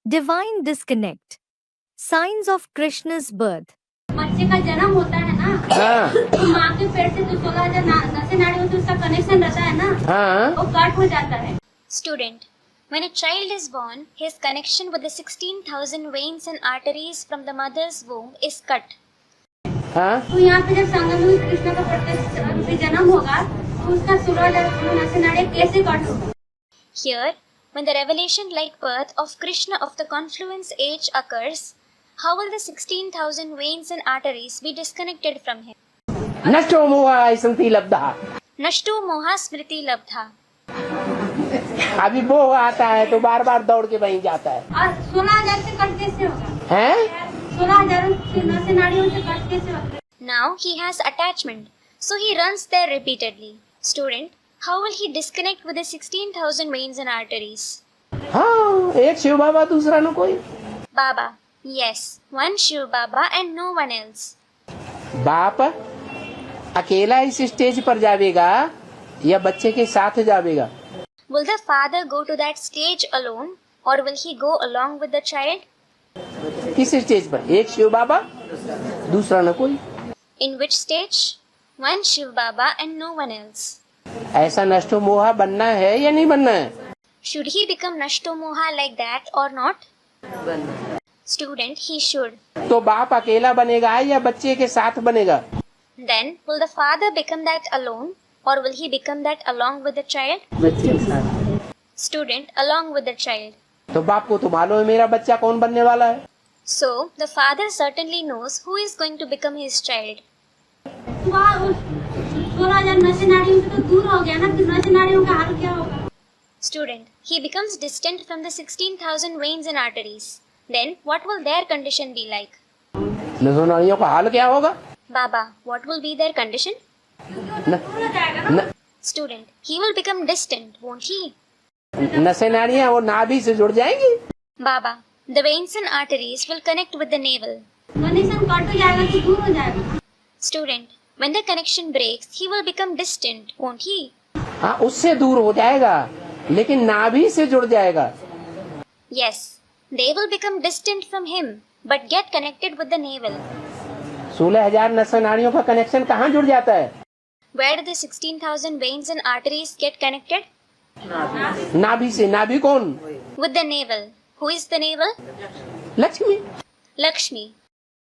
Divine disconnect. Signs of Krishna's birth. बच्चे का जन्म होता है ना, तो माँ के पेट से जो 16,000 नसें नाड़ी होती है उसका कनेक्शन रहता है ना, वो कट हो जाता है. Student, when a child is born, his connection with the 16,000 veins and arteries from the mother's womb is cut. तो यहाँ पे जब संगम में कृष्ण का प्रत्यक्ष रूपी जन्म होगा तो उसका 16,000 नसें नाड़ी कैसे कट होगा? Here, when the revelation-like birth of Krishna of the confluence age occurs, how will the 16,000 veins and arteries be disconnected from him? नष्टो मोहा स्मृति लब्धा. Nashto moha smriti labdha. अभी मोह आता है तो बार बार दौड़ के वहीं जाता है. और 16,000 से कट कैसे होगा? हैं? 16,000 नसें नाड़ियों से कट कैसे होगा? Now he has attachment, so he runs there repeatedly. Student, how will he disconnect with the 16,000 veins and arteries? हाँ, एक शिव बाबा दूसरा न कोई. Baba, yes, one Shiv Baba and no one else. बाप अकेला इस स्टेज पर जावेगा या बच्चे के साथ जावेगा? Will the father go to that stage alone or will he go along with the child? किस स्टेज पर? एक शिव बाबा दूसरा न कोई. In which stage? One Shiv Baba and no one else. ऐसा नष्टो मोहा बनना है या नहीं बनना है? Should he become Nashto Moha like that or not? Student, he should. तो बाप अकेला बनेगा या बच्चे के साथ बनेगा? Then, will the father become that alone or will he become that along with the child? बच्चे के साथ. Student, along with the child. तो बाप को तो मालूम है मेरा बच्चा कौन बनने वाला है. So, the father certainly knows who is going to become his child. तो वहाँ उस 16,000 नसें नाड़ियों से तो दूर हो गया ना, तो नसें नाड़ियों का हाल क्या होगा? Student, he becomes distant from the 16,000 veins and arteries. Then, what will their condition be like? नसों नाड़ियों का हाल क्या होगा? Baba, what will be their condition? न, Student, he will become distant, won't he? नसें नाड़ियाँ वो नाभि से जुड़ जाएंगी. Baba, the veins and arteries will connect with the navel. Connection cut हो जाएगा तो दूर हो जाएगा. Student, when the connection breaks, he will become distant, won't he? हाँ, उससे दूर हो जाएगा लेकिन नाभि से जुड़ जाएगा. Yes, they will become distant from him, but get connected with the navel. 16,000 नसें नाड़ियों का कनेक्शन कहाँ जुड़ जाता है? Where do the 16,000 veins and arteries get connected? नाभि से. नाभि कौन? With the navel. Who is the navel? Lakshmi. Lakshmi.